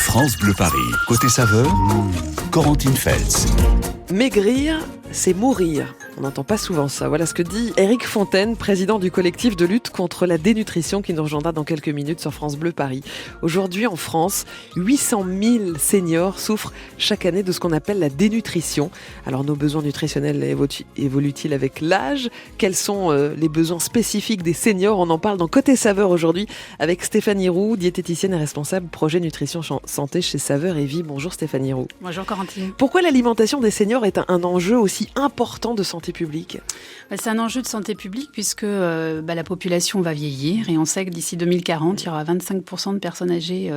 France Bleu Paris. Côté saveur, Corentine Feltz. Maigrir, c'est mourir. On n'entend pas souvent ça. Voilà ce que dit Éric Fontaine, président du collectif de lutte contre la dénutrition qui nous rejoindra dans quelques minutes sur France Bleu Paris. Aujourd'hui en France, 800 000 seniors souffrent chaque année de ce qu'on appelle la dénutrition. Alors nos besoins nutritionnels évoluent-ils avec l'âge ? Quels sont les besoins spécifiques des seniors ? On en parle dans Côté Saveur aujourd'hui avec Stéphanie Roux, diététicienne et responsable projet nutrition santé chez Saveur et Vie. Bonjour Stéphanie Roux. Bonjour Corentine. Pourquoi l'alimentation des seniors est un enjeu aussi important de santé publique ? C'est un enjeu de santé publique puisque la population va vieillir et on sait que d'ici 2040, il y aura 25% de personnes âgées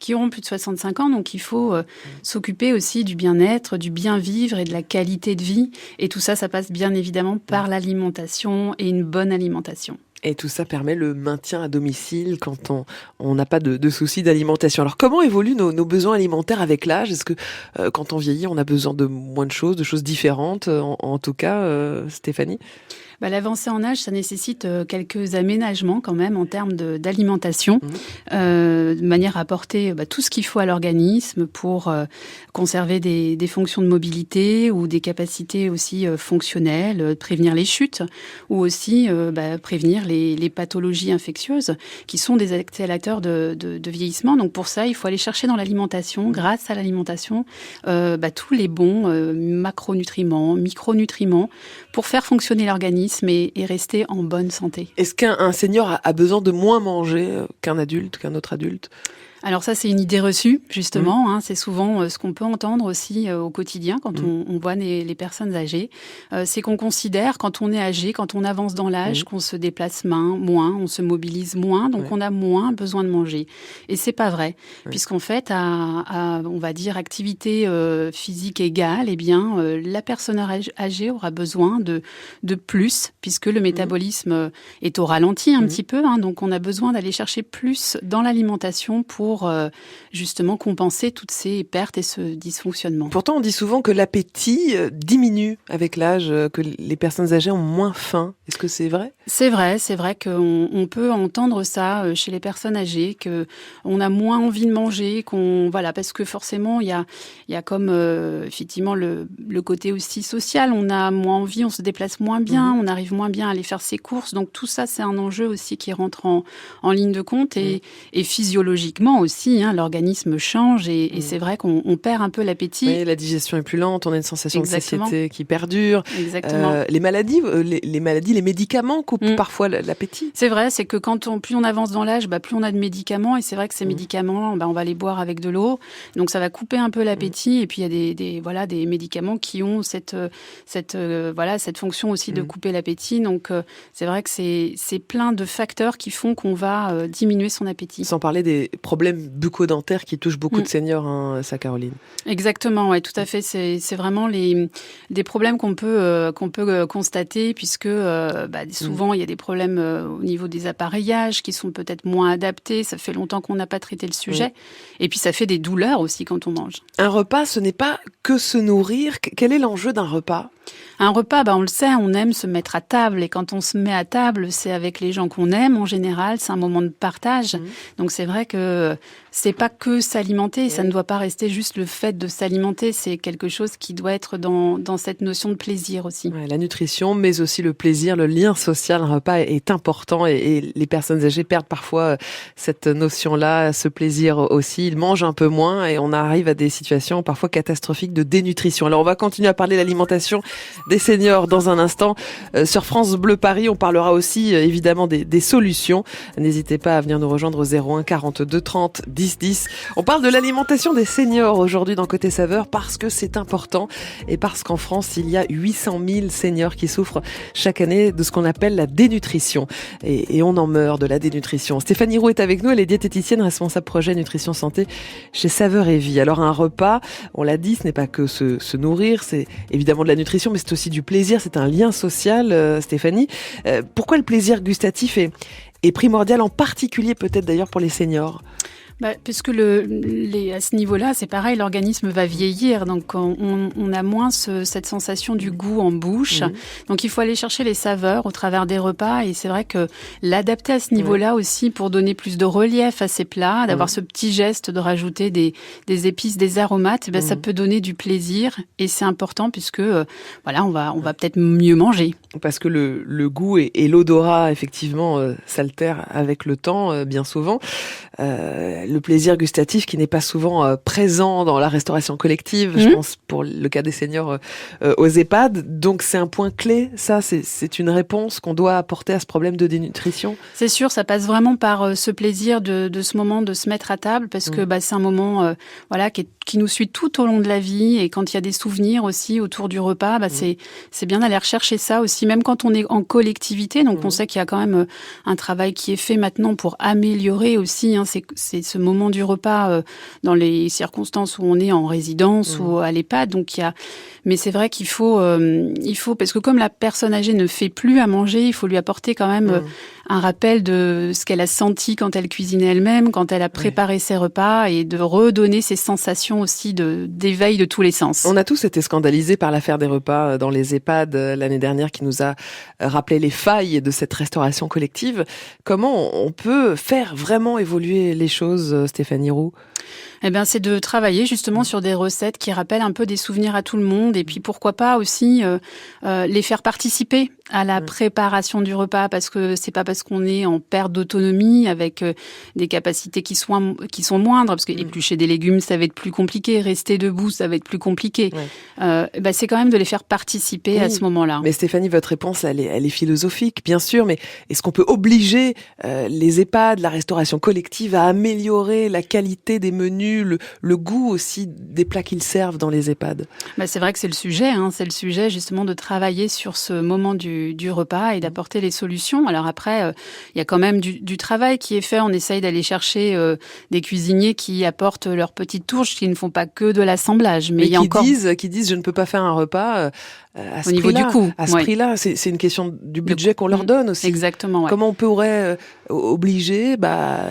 qui auront plus de 65 ans. Donc il faut s'occuper aussi du bien-être, du bien-vivre et de la qualité de vie. Et tout ça, ça passe bien évidemment par l'alimentation et une bonne alimentation. Et tout ça permet le maintien à domicile quand on n'a pas de soucis d'alimentation. Alors comment évoluent nos besoins alimentaires avec l'âge ? Est-ce que quand on vieillit, on a besoin de moins de choses différentes en tout cas, Stéphanie ? L'avancée en âge, ça nécessite quelques aménagements quand même en termes d'alimentation, de manière à apporter tout ce qu'il faut à l'organisme pour conserver des fonctions de mobilité ou des capacités aussi fonctionnelles, prévenir les chutes ou aussi prévenir les pathologies infectieuses qui sont des accélérateurs de vieillissement. Donc pour ça, il faut aller chercher dans l'alimentation, grâce à l'alimentation, tous les bons macronutriments, micronutriments pour faire fonctionner l'organisme et rester en bonne santé. Est-ce qu'un senior a besoin de moins manger qu'un autre adulte ? Alors ça, c'est une idée reçue, justement. C'est souvent ce qu'on peut entendre aussi au quotidien quand on voit les personnes âgées. C'est qu'on considère, quand on est âgé, quand on avance dans l'âge, qu'on se déplace moins, on se mobilise moins, donc on a moins besoin de manger. Et c'est pas vrai, puisqu'en fait, à on va dire, activité physique égale, la personne âgée aura besoin de plus, puisque le métabolisme est au ralenti un petit peu. Donc on a besoin d'aller chercher plus dans l'alimentation pour justement compenser toutes ces pertes et ce dysfonctionnement. Pourtant, on dit souvent que l'appétit diminue avec l'âge, que les personnes âgées ont moins faim. Est-ce que c'est vrai ? C'est vrai qu'on peut entendre ça chez les personnes âgées, qu'on a moins envie de manger, parce que forcément, il y a comme effectivement le côté aussi social. On a moins envie, on se déplace moins bien, on arrive moins bien à aller faire ses courses. Donc tout ça, c'est un enjeu aussi qui rentre en ligne de compte et physiologiquement aussi, l'organisme change et c'est vrai qu'on perd un peu l'appétit. Oui, la digestion est plus lente, on a une sensation de satiété qui perdure. Exactement. Les maladies, les médicaments coupent parfois l'appétit. C'est vrai, c'est que plus on avance dans l'âge, plus on a de médicaments et c'est vrai que ces médicaments, on va les boire avec de l'eau, donc ça va couper un peu l'appétit et puis il y a des médicaments qui ont cette fonction aussi de couper l'appétit, donc c'est vrai que c'est plein de facteurs qui font qu'on va diminuer son appétit. Sans parler des problèmes bucco-dentaires qui touchent beaucoup de seniors, ça Caroline. Exactement, ouais, tout à fait. C'est vraiment des problèmes qu'on peut constater puisque souvent il y a des problèmes au niveau des appareillages qui sont peut-être moins adaptés. Ça fait longtemps qu'on n'a pas traité le sujet. Et puis ça fait des douleurs aussi quand on mange. Un repas, ce n'est pas que se nourrir. Quel est l'enjeu d'un repas ? Un repas, on le sait, on aime se mettre à table. Et quand on se met à table, c'est avec les gens qu'on aime en général. C'est un moment de partage. Donc c'est vrai que c'est pas que s'alimenter. Ça ne doit pas rester juste le fait de s'alimenter. C'est quelque chose qui doit être dans cette notion de plaisir aussi. Ouais, la nutrition, mais aussi le plaisir, le lien social. Un repas est important et les personnes âgées perdent parfois cette notion-là, ce plaisir aussi. Ils mangent un peu moins et on arrive à des situations parfois catastrophiques de dénutrition. Alors on va continuer à parler de l'alimentation des seniors dans un instant. Sur France Bleu Paris, on parlera aussi évidemment des solutions. N'hésitez pas à venir nous rejoindre au 01 42 30 10 10. On parle de l'alimentation des seniors aujourd'hui dans Côté Saveur parce que c'est important et parce qu'en France, il y a 800 000 seniors qui souffrent chaque année de ce qu'on appelle la dénutrition. Et on en meurt de la dénutrition. Stéphanie Roux est avec nous, elle est diététicienne, responsable projet nutrition santé chez Saveur et Vie. Alors un repas, on l'a dit, ce n'est pas que se nourrir, c'est évidemment de la nutrition, mais c'est aussi du plaisir, c'est un lien social, Stéphanie. Pourquoi le plaisir gustatif est primordial, en particulier peut-être d'ailleurs pour les seniors ? Puisque à ce niveau-là, c'est pareil, l'organisme va vieillir, donc on a moins cette sensation du goût en bouche. Donc il faut aller chercher les saveurs au travers des repas, et c'est vrai que l'adapter à ce niveau-là aussi pour donner plus de relief à ces plats, d'avoir ce petit geste de rajouter des épices, des aromates, ça peut donner du plaisir, et c'est important puisque on va peut-être mieux manger. Parce que le goût et l'odorat, effectivement, s'altèrent avec le temps, bien souvent. Le plaisir gustatif qui n'est pas souvent présent dans la restauration collective, je pense pour le cas des seniors aux EHPAD. Donc c'est un point clé, ça, c'est une réponse qu'on doit apporter à ce problème de dénutrition. C'est sûr, ça passe vraiment par ce plaisir de ce moment de se mettre à table, parce que c'est un moment qui nous suit tout au long de la vie, et quand il y a des souvenirs aussi autour du repas, c'est bien d'aller rechercher ça aussi, même quand on est en collectivité. Donc on sait qu'il y a quand même un travail qui est fait maintenant pour améliorer aussi c'est ce moment du repas dans les circonstances où on est en résidence ou à l'EHPAD. Mais c'est vrai qu'il faut, parce que comme la personne âgée ne fait plus à manger, il faut lui apporter quand même un rappel de ce qu'elle a senti quand elle cuisinait elle-même, quand elle a préparé ses repas, et de redonner ces sensations aussi d'éveil de tous les sens. On a tous été scandalisés par l'affaire des repas dans les EHPAD l'année dernière, qui nous a rappelé les failles de cette restauration collective. Comment on peut faire vraiment évoluer les choses, Stéphanie Roux ? C'est de travailler justement sur des recettes qui rappellent un peu des souvenirs à tout le monde, et puis pourquoi pas aussi les faire participer à la préparation du repas, parce que c'est pas parce qu'on est en perte d'autonomie, avec des capacités qui sont moindres, parce que éplucher des légumes, ça va être plus compliqué, rester debout, ça va être plus compliqué. C'est quand même de les faire participer à ce moment-là. Mais Stéphanie, votre réponse, elle est philosophique, bien sûr, mais est-ce qu'on peut obliger les EHPAD, la restauration collective, à améliorer la qualité des menus, le goût aussi des plats qu'ils servent dans les EHPAD? C'est vrai que c'est le sujet justement de travailler sur ce moment du repas et d'apporter les solutions. Alors après, il y a quand même du travail qui est fait. On essaye d'aller chercher des cuisiniers qui apportent leur petite touche, qui ne font pas que de l'assemblage. Mais il y a qui disent je ne peux pas faire un repas à ce au niveau du coût. À ce prix-là, c'est une question du budget qu'on leur donne aussi. Exactement. Ouais. Comment on pourrait obliger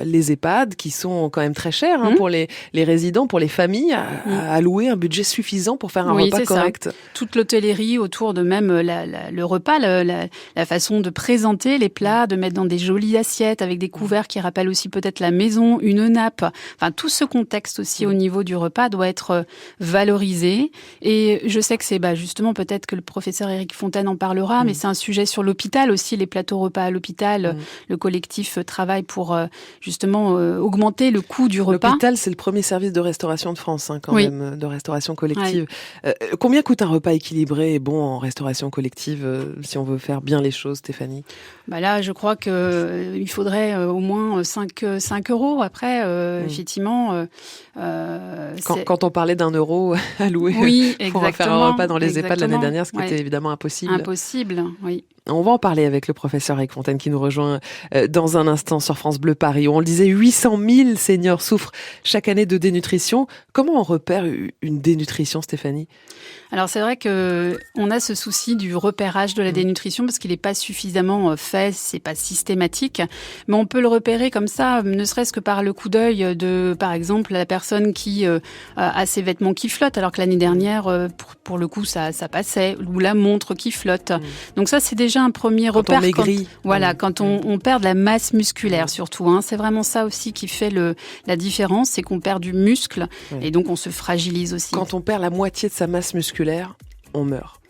les EHPAD, qui sont quand même très chers pour les résidents, pour les familles, à allouer un budget suffisant pour faire un repas correct. Ça. Toute l'hôtellerie autour de même le repas, la façon de présenter les plats, de mettre dans des jolies assiettes avec des couverts qui rappellent aussi peut-être la maison, une nappe. Enfin, tout ce contexte aussi au niveau du repas doit être valorisé. Et je sais que c'est justement peut-être que le professeur Éric Fontaine en parlera, mais c'est un sujet sur l'hôpital aussi, les plateaux repas à l'hôpital. Le collectif travaille pour justement augmenter le coût du repas. L'hôpital, c'est le premier service de restauration de France, même, de restauration collective. Combien coûte un repas équilibré et bon en restauration collective, si on veut faire bien les choses, Stéphanie? Là, je crois qu'il faudrait au moins 5 euros. Après, effectivement... Quand on parlait d'€1 alloué pour faire un repas dans les EHPAD l'année dernière, ce qui était évidemment impossible. Impossible, oui. On va en parler avec le professeur Éric Fontaine qui nous rejoint dans un instant sur France Bleu Paris. On le disait, 800 000 seniors souffrent chaque année de dénutrition. Comment on repère une dénutrition, Stéphanie ? Alors c'est vrai que on a ce souci du repérage de la dénutrition parce qu'il n'est pas suffisamment fait, c'est pas systématique, mais on peut le repérer comme ça, ne serait-ce que par le coup d'œil de, par exemple, la personne qui a ses vêtements qui flottent, alors que l'année dernière, pour le coup, ça passait, ou la montre qui flotte. Donc ça, c'est déjà un premier repère. Quand on maigrit. Quand on perd de la masse musculaire surtout. C'est vraiment ça aussi qui fait la différence, c'est qu'on perd du muscle et donc on se fragilise aussi. Quand on perd la moitié de sa masse musculaire, on meurt.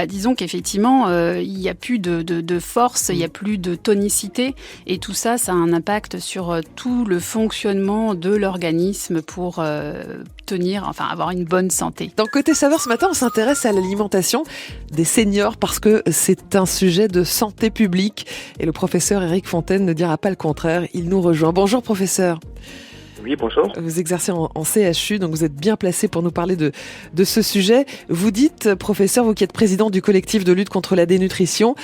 Disons qu'effectivement, il n'y a plus de force, il n'y a plus de tonicité. Et tout ça, ça a un impact sur tout le fonctionnement de l'organisme pour avoir une bonne santé. Dans Côté Saveur, ce matin, on s'intéresse à l'alimentation des seniors parce que c'est un sujet de santé publique. Et le professeur Éric Fontaine ne dira pas le contraire. Il nous rejoint. Bonjour, professeur. Oui, bonjour. Vous exercez en CHU, donc vous êtes bien placé pour nous parler de ce sujet. Vous dites, professeur, vous qui êtes président du collectif de lutte contre la dénutrition,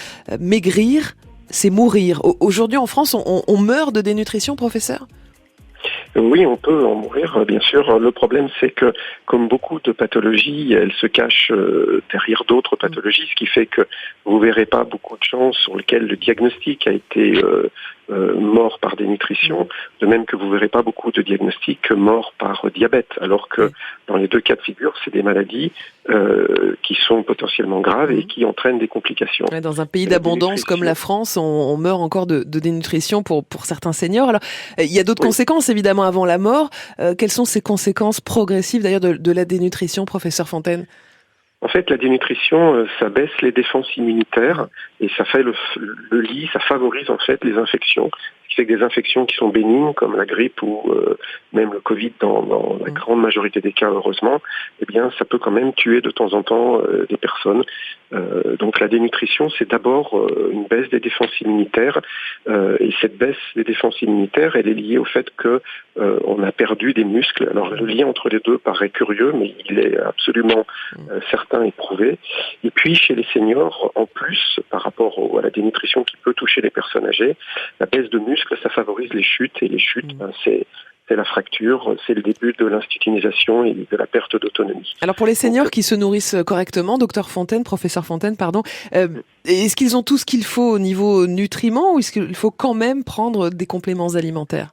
maigrir, c'est mourir. Aujourd'hui, en France, on meurt de dénutrition, professeur ? Oui, on peut en mourir, bien sûr. Le problème, c'est que, comme beaucoup de pathologies, elles se cachent derrière d'autres pathologies, ce qui fait que vous verrez pas beaucoup de gens sur lesquels le diagnostic a été morts par dénutrition, de même que vous verrez pas beaucoup de diagnostics morts par diabète, alors que dans les deux cas de figure, c'est des maladies qui sont potentiellement graves et qui entraînent des complications. Ouais, dans un pays d'abondance comme la France, on meurt encore de dénutrition pour certains seniors. Alors, il y a d'autres conséquences évidemment avant la mort. Quelles sont ces conséquences progressives d'ailleurs de la dénutrition, professeur Fontaine? En fait, la dénutrition, ça baisse les défenses immunitaires et ça fait le lit, ça favorise en fait les infections. Ce qui fait que des infections qui sont bénignes, comme la grippe ou même le Covid dans la grande majorité des cas, heureusement, eh bien, ça peut quand même tuer de temps en temps des personnes. Donc la dénutrition, c'est d'abord une baisse des défenses immunitaires et cette baisse des défenses immunitaires, elle est liée au fait que on a perdu des muscles. Alors le lien entre les deux paraît curieux, mais il est absolument certain et prouvé. Et puis chez les seniors, en plus, par rapport à la dénutrition qui peut toucher les personnes âgées, la baisse de muscles, ça favorise les chutes, et les chutes, c'est la fracture, c'est le début de l'institutionnalisation et de la perte d'autonomie. Alors pour les seniors qui se nourrissent correctement, professeur Fontaine, est-ce qu'ils ont tout ce qu'il faut au niveau nutriments ou est-ce qu'il faut quand même prendre des compléments alimentaires?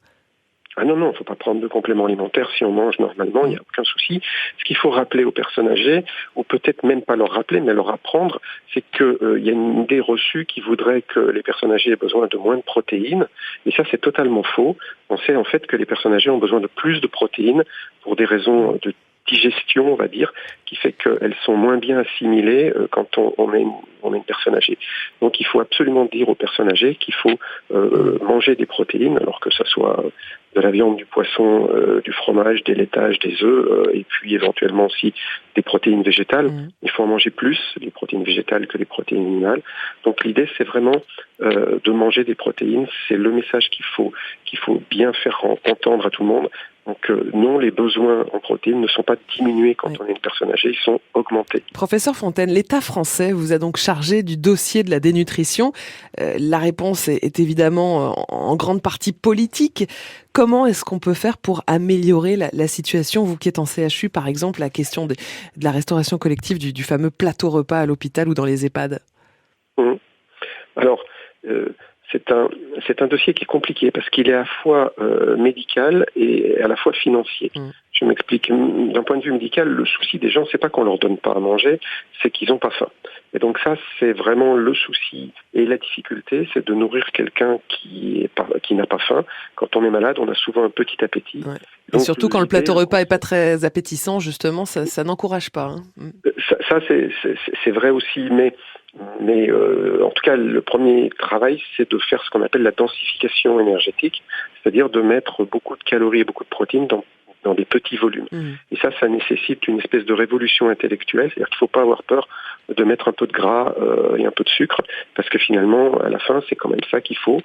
Ah non, il ne faut pas prendre de compléments alimentaires si on mange normalement, il n'y a aucun souci. Ce qu'il faut rappeler aux personnes âgées, ou peut-être même pas leur rappeler, mais leur apprendre, c'est qu'il y a une idée reçue qui voudrait que les personnes âgées aient besoin de moins de protéines, et ça c'est totalement faux. On sait en fait que les personnes âgées ont besoin de plus de protéines pour des raisons de digestion, on va dire, qui fait qu'elles sont moins bien assimilées quand on est une personne âgée. Donc il faut absolument dire aux personnes âgées qu'il faut manger des protéines, alors que ça soit de la viande, du poisson, du fromage, des laitages, des œufs, et puis éventuellement aussi des protéines végétales. Il faut en manger plus, les protéines végétales, que les protéines animales. Donc l'idée, c'est vraiment de manger des protéines. C'est le message qu'il faut bien faire entendre à tout le monde. Donc non, les besoins en protéines ne sont pas diminués quand on est une personne âgée, ils sont augmentés. Professeur Fontaine, l'État français vous a donc chargé du dossier de la dénutrition. La réponse est évidemment en grande partie politique. Comment est-ce qu'on peut faire pour améliorer la situation? Vous qui êtes en CHU, par exemple, la question de la restauration collective du fameux plateau repas à l'hôpital ou dans les EHPAD. Alors, c'est un dossier qui est compliqué parce qu'il est à la fois médical et à la fois financier. Je m'explique. D'un point de vue médical, le souci des gens, c'est pas qu'on leur donne pas à manger, c'est qu'ils ont pas faim. Et donc ça, c'est vraiment le souci et la difficulté, c'est de nourrir quelqu'un qui n'a pas faim. Quand on est malade, on a souvent un petit appétit. Ouais. Et surtout quand le plateau repas est pas très appétissant, justement, ça n'encourage pas. Ça c'est vrai aussi, mais en tout cas, le premier travail, c'est de faire ce qu'on appelle la densification énergétique, c'est-à-dire de mettre beaucoup de calories et beaucoup de protéines dans des petits volumes. Et ça nécessite une espèce de révolution intellectuelle, c'est-à-dire qu'il ne faut pas avoir peur de mettre un peu de gras et un peu de sucre, parce que finalement, à la fin, c'est quand même ça qu'il faut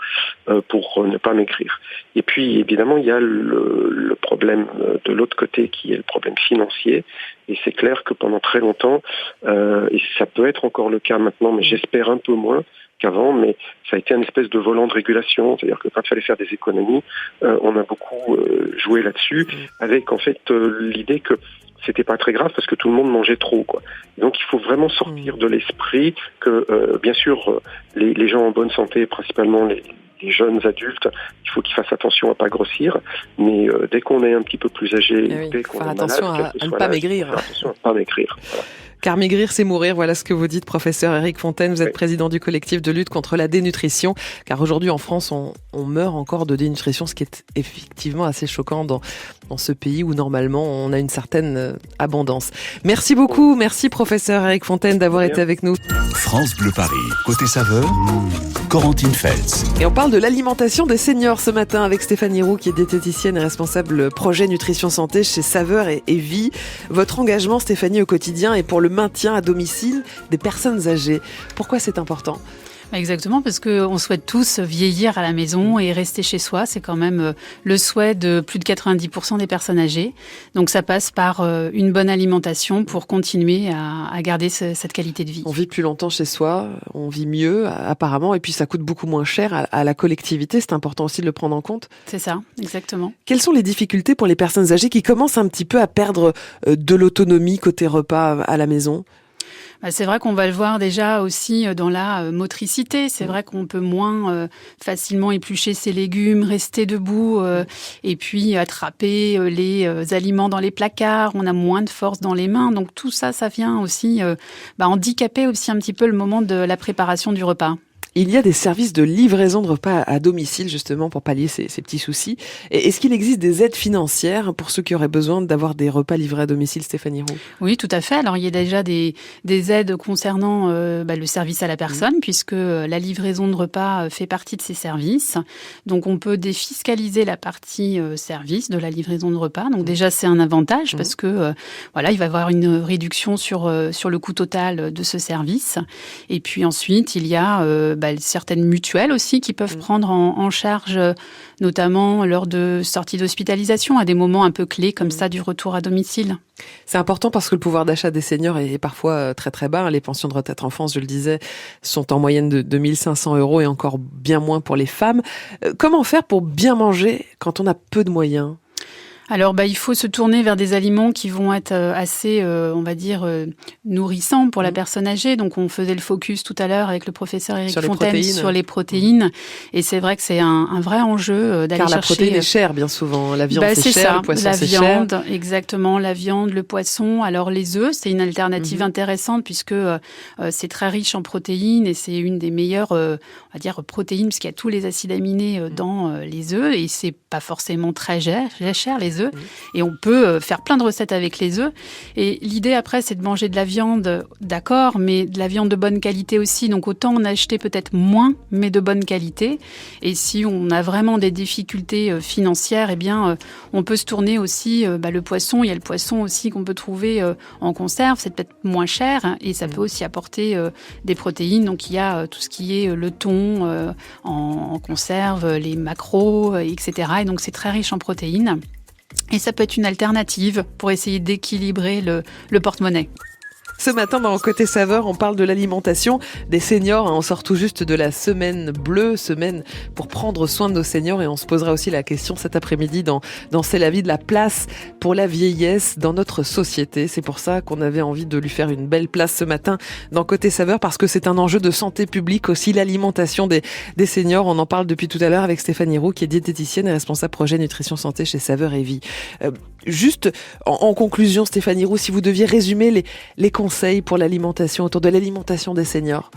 pour ne pas maigrir. Et puis, évidemment, il y a le problème de l'autre côté, qui est le problème financier, et c'est clair que pendant très longtemps, et ça peut être encore le cas maintenant, mais j'espère un peu moins qu'avant, mais ça a été une espèce de volant de régulation, c'est-à-dire que quand il fallait faire des économies, on a beaucoup joué là-dessus, avec en fait l'idée que c'était pas très grave parce que tout le monde mangeait trop, quoi. Donc il faut vraiment sortir de l'esprit que, bien sûr, les gens en bonne santé, principalement les jeunes adultes, il faut qu'ils fassent attention à pas grossir, mais dès qu'on est un petit peu plus âgé, dès qu'on est malade, à ne pas maigrir. Attention à ne pas maigrir. Voilà. Car maigrir, c'est mourir. Voilà ce que vous dites, professeur Éric Fontaine. Vous êtes président du collectif de lutte contre la dénutrition. Car aujourd'hui, en France, on meurt encore de dénutrition, ce qui est effectivement assez choquant dans ce pays où, normalement, on a une certaine abondance. Merci beaucoup. Merci, professeur Éric Fontaine, d'avoir été avec nous. France Bleu Paris. Côté saveur, Corentine Feltz. Et on parle de l'alimentation des seniors ce matin avec Stéphanie Roux, qui est diététicienne et responsable projet nutrition santé chez Saveur et Vie. Votre engagement, Stéphanie, au quotidien est pour le maintien à domicile des personnes âgées. Pourquoi c'est important ? Exactement, parce qu'on souhaite tous vieillir à la maison et rester chez soi. C'est quand même le souhait de plus de 90% des personnes âgées. Donc ça passe par une bonne alimentation pour continuer à garder cette qualité de vie. On vit plus longtemps chez soi, on vit mieux apparemment, et puis ça coûte beaucoup moins cher à la collectivité. C'est important aussi de le prendre en compte. C'est ça, exactement. Quelles sont les difficultés pour les personnes âgées qui commencent un petit peu à perdre de l'autonomie côté repas à la maison ? C'est vrai qu'on va le voir déjà aussi dans la motricité. C'est vrai qu'on peut moins facilement éplucher ses légumes, rester debout et puis attraper les aliments dans les placards. On a moins de force dans les mains. Donc tout ça, ça vient aussi handicaper aussi un petit peu le moment de la préparation du repas. Il y a des services de livraison de repas à domicile, justement, pour pallier ces petits soucis. Et est-ce qu'il existe des aides financières pour ceux qui auraient besoin d'avoir des repas livrés à domicile, Stéphanie Roux? Oui, tout à fait. Alors, il y a déjà des aides concernant le service à la personne, puisque la livraison de repas fait partie de ces services. Donc, on peut défiscaliser la partie service de la livraison de repas. Donc, déjà, c'est un avantage parce que, il va y avoir une réduction sur le coût total de ce service. Et puis ensuite, il y a certaines mutuelles aussi qui peuvent prendre en charge, notamment lors de sorties d'hospitalisation, à des moments un peu clés comme ça du retour à domicile. C'est important parce que le pouvoir d'achat des seniors est parfois très très bas. Les pensions de retraite en France, je le disais, sont en moyenne de 2 500 € et encore bien moins pour les femmes. Comment faire pour bien manger quand on a peu de moyens ? Alors, il faut se tourner vers des aliments qui vont être assez, nourrissants pour la personne âgée. Donc, on faisait le focus tout à l'heure avec le professeur Éric Fontaine sur les protéines. Et c'est vrai que c'est un vrai enjeu d'aller chercher... Car la protéine est chère, bien souvent. La viande, c'est cher, le poisson, c'est cher. La viande, exactement. La viande, le poisson. Alors, les œufs, c'est une alternative intéressante puisque c'est très riche en protéines et c'est une des meilleures, protéines puisqu'il y a tous les acides aminés dans les œufs et c'est pas forcément très cher, les œufs. Et on peut faire plein de recettes avec les œufs. Et l'idée après, c'est de manger de la viande, d'accord, mais de la viande de bonne qualité aussi. Donc autant en acheter peut-être moins, mais de bonne qualité. Et si on a vraiment des difficultés financières, on peut se tourner aussi le poisson. Il y a le poisson aussi qu'on peut trouver en conserve. C'est peut-être moins cher et ça peut aussi apporter des protéines. Donc il y a tout ce qui est le thon en conserve, les maquereaux, etc. Et donc c'est très riche en protéines. Et ça peut être une alternative pour essayer d'équilibrer le porte-monnaie. Ce matin, dans Côté Saveur, on parle de l'alimentation des seniors. On sort tout juste de la semaine bleue, semaine pour prendre soin de nos seniors. Et on se posera aussi la question cet après-midi dans C'est la vie, de la place pour la vieillesse dans notre société. C'est pour ça qu'on avait envie de lui faire une belle place ce matin dans Côté Saveur, parce que c'est un enjeu de santé publique aussi, l'alimentation des seniors. On en parle depuis tout à l'heure avec Stéphanie Roux, qui est diététicienne et responsable projet nutrition santé chez Saveur et Vie. Juste en conclusion, Stéphanie Roux, si vous deviez résumer les conseils pour l'alimentation, autour de l'alimentation des seniors.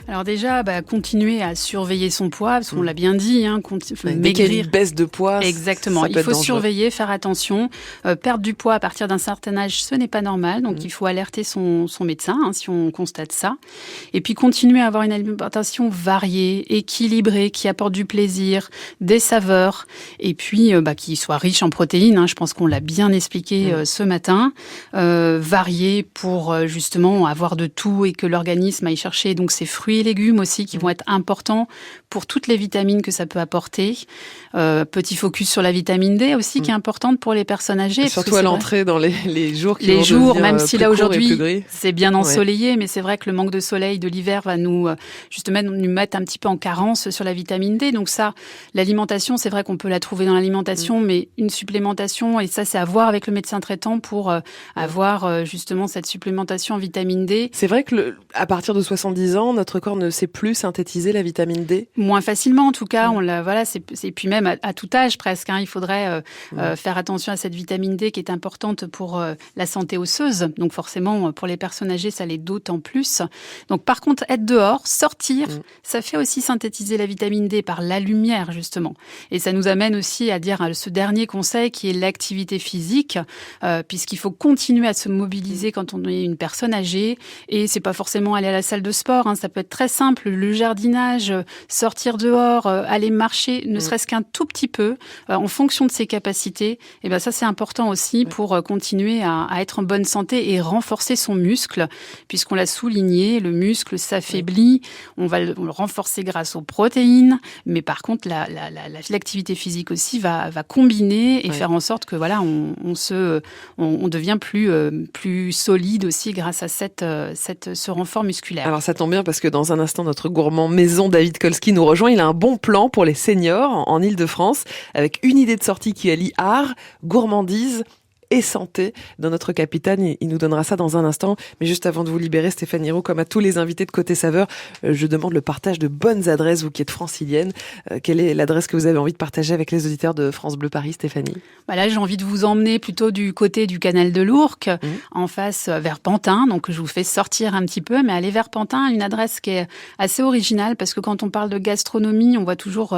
Alors déjà, continuer à surveiller son poids, parce qu'on l'a bien dit, dès qu'il y a une baisse de poids, exactement. Il faut surveiller, faire attention. Perdre du poids à partir d'un certain âge, ce n'est pas normal, donc il faut alerter son médecin si on constate ça. Et puis continuer à avoir une alimentation variée, équilibrée, qui apporte du plaisir, des saveurs, et puis qui soit riche en protéines. Je pense qu'on l'a bien expliqué ce matin. Variée pour justement avoir de tout et que l'organisme aille chercher donc ses fruits et légumes aussi qui vont être importants pour toutes les vitamines que ça peut apporter. Petit focus sur la vitamine D aussi qui est importante pour les personnes âgées. Et surtout à l'entrée dans les jours qui vont devenir même si là aujourd'hui c'est bien ensoleillé, ouais. Mais c'est vrai que le manque de soleil de l'hiver va nous mettre un petit peu en carence sur la vitamine D. Donc ça, l'alimentation, c'est vrai qu'on peut la trouver dans l'alimentation, mais une supplémentation, et ça c'est à voir avec le médecin traitant pour avoir justement cette supplémentation en vitamine D. C'est vrai que à partir de 70 ans, notre corps ne sait plus synthétiser la vitamine D. Moins facilement, en tout cas. Et puis même à tout âge presque. Il faudrait faire attention à cette vitamine D qui est importante pour la santé osseuse. Donc forcément, pour les personnes âgées, ça l'est d'autant plus. Donc par contre, être dehors, sortir, ça fait aussi synthétiser la vitamine D par la lumière, justement. Et ça nous amène aussi à dire ce dernier conseil qui est l'activité physique, puisqu'il faut continuer à se mobiliser quand on est une personne âgée. Et c'est pas forcément aller à la salle de sport. Ça peut être très simple, le jardinage, sortir dehors, aller marcher, ne serait-ce qu'un tout petit peu, en fonction de ses capacités. Et ça, c'est important aussi pour continuer à être en bonne santé et renforcer son muscle, puisqu'on l'a souligné, le muscle s'affaiblit, on va le renforcer grâce aux protéines, mais par contre, l'activité physique aussi va combiner et faire en sorte que on devient plus solide aussi grâce à ce renfort musculaire. Alors ça tombe bien parce que dans un instant, notre gourmand maison David Kolski nous rejoint. Il a un bon plan pour les seniors en Ile-de-France avec une idée de sortie qui allie art, gourmandise et santé dans notre capitale. Il nous donnera ça dans un instant. Mais juste avant de vous libérer, Stéphanie Roux, comme à tous les invités de Côté Saveur, je demande le partage de bonnes adresses, vous qui êtes francilienne. Quelle est l'adresse que vous avez envie de partager avec les auditeurs de France Bleu Paris, Stéphanie? Là, j'ai envie de vous emmener plutôt du côté du canal de l'Ourcq, en face vers Pantin. Donc, je vous fais sortir un petit peu, mais aller vers Pantin, une adresse qui est assez originale, parce que quand on parle de gastronomie, on voit toujours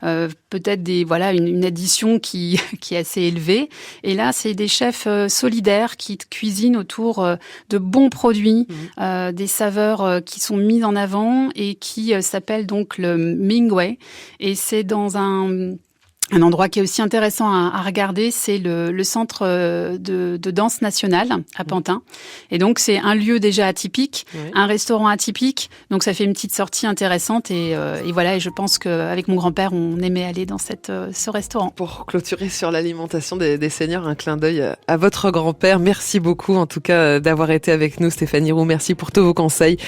peut-être une addition qui est assez élevée. Et là, c'est des chefs solidaires qui cuisinent autour de bons produits, des saveurs qui sont mises en avant et qui s'appelle donc le Mingwei. Et c'est dans un endroit qui est aussi intéressant à regarder, c'est le centre de danse nationale à Pantin. Et donc, c'est un lieu déjà atypique, un restaurant atypique. Donc, ça fait une petite sortie intéressante. Et voilà, et je pense qu'avec mon grand-père, on aimait aller dans ce restaurant. Pour clôturer sur l'alimentation des seniors, un clin d'œil à votre grand-père. Merci beaucoup, en tout cas, d'avoir été avec nous, Stéphanie Roux. Merci pour tous vos conseils.